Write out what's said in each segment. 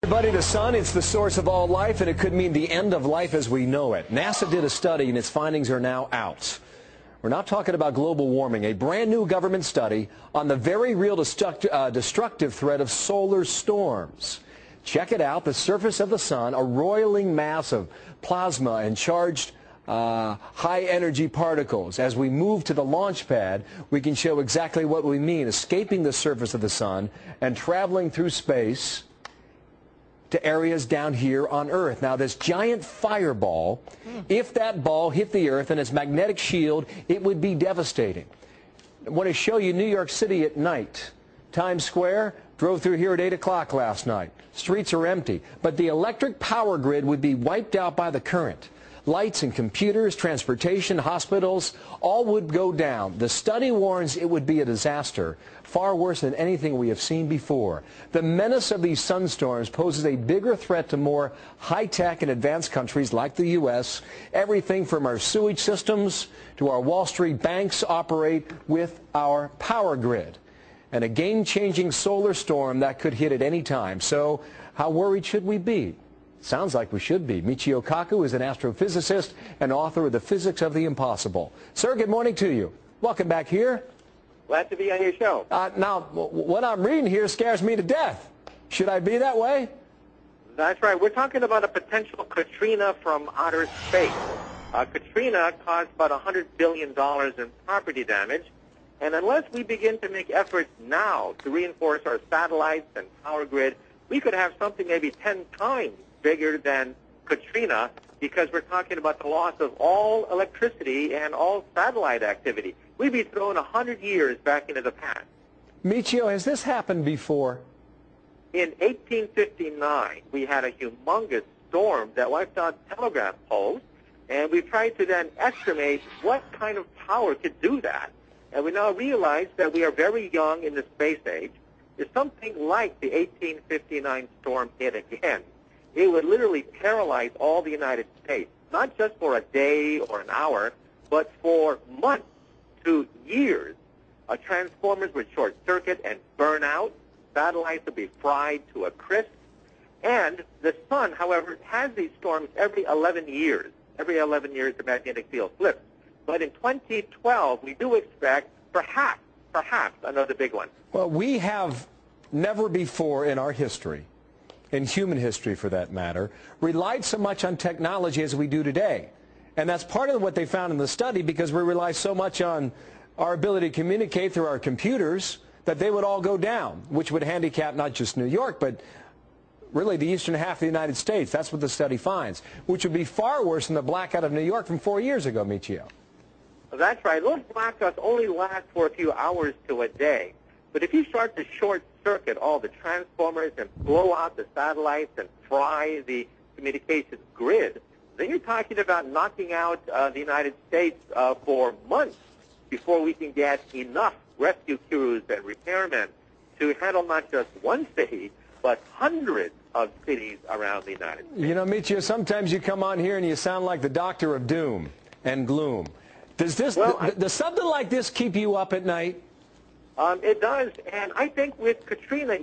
Everybody, the sun, it's the source of all life, and it could mean the end of life as we know it. NASA did a study, and its findings are now out. We're not talking about global warming, a brand new government study on the very real destructive threat of solar storms. Check it out, the surface of the sun, a roiling mass of plasma and charged high-energy particles. As we move to the launch pad, we can show exactly what we mean, escaping the surface of the sun and traveling through space to areas down here on Earth. Now, this giant fireball, if that ball hit the Earth and its magnetic shield, it would be devastating. I want to show you New York City at night. Times Square, drove through here at 8 o'clock last night. Streets are empty, but the electric power grid would be wiped out by the current. Lights and computers, transportation, hospitals, all would go down. The study warns it would be a disaster, far worse than anything we have seen before. The menace of these sunstorms poses a bigger threat to more high-tech and advanced countries like the U.S. Everything from our sewage systems to our Wall Street banks operate with our power grid. And a game-changing solar storm that could hit at any time. So how worried should we be? Sounds like we should be. Michio Kaku is an astrophysicist and author of The Physics of the Impossible. Sir, good morning to you. Welcome back here. Glad to be on your show. Now, what I'm reading here scares me to death. Should I be that way? That's right. We're talking about a potential Katrina from outer space. Katrina caused about $100 billion in property damage. And unless we begin to make efforts now to reinforce our satellites and power grid, we could have something maybe 10 times bigger than Katrina, because we're talking about the loss of all electricity and all satellite activity. We'd be thrown 100 years back into the past. Michio, has this happened before? In 1859, we had a humongous storm that wiped out telegraph poles, and we tried to then estimate what kind of power could do that. And we now realize that we are very young in the space age. If something like the 1859 storm hit again, it would literally paralyze all the United States, not just for a day or an hour, but for months to years. Transformers would short circuit and burn out. Satellites would be fried to a crisp. And the sun, however, has these storms every 11 years. Every 11 years, the magnetic field flips. But in 2012, we do expect perhaps another big one. Well, we have never before in our history, in human history for that matter, relied so much on technology as we do today. And that's part of what they found in the study, because we rely so much on our ability to communicate through our computers that they would all go down, which would handicap not just New York, but really the eastern half of the United States. That's what the study finds, which would be far worse than the blackout of New York from 4 years ago, Michio. That's right. Those blackouts only last for a few hours to a day. But if you start to short-circuit all the transformers and blow out the satellites and fry the communications grid, then you're talking about knocking out the United States for months before we can get enough rescue crews and repairmen to handle not just one city, but hundreds of cities around the United States. You know, Michio, sometimes you come on here and you sound like the doctor of doom and gloom. Does something like this keep you up at night? It does, and I think with Katrina,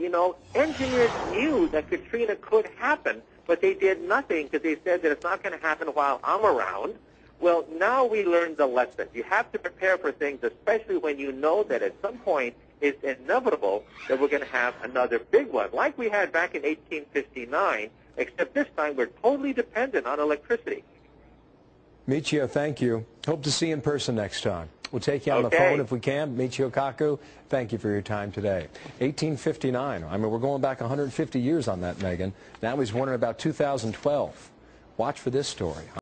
engineers knew that Katrina could happen, but they did nothing because they said that it's not going to happen while I'm around. Well, now we learned the lesson. You have to prepare for things, especially when you know that at some point it's inevitable that we're going to have another big one, like we had back in 1859, except this time we're totally dependent on electricity. Michio, thank you. Hope to see you in person next time. We'll take you on the phone if we can. Michio Kaku, thank you for your time today. 1859. I mean, we're going back 150 years on that, Megan. Now he's wondering about 2012. Watch for this story.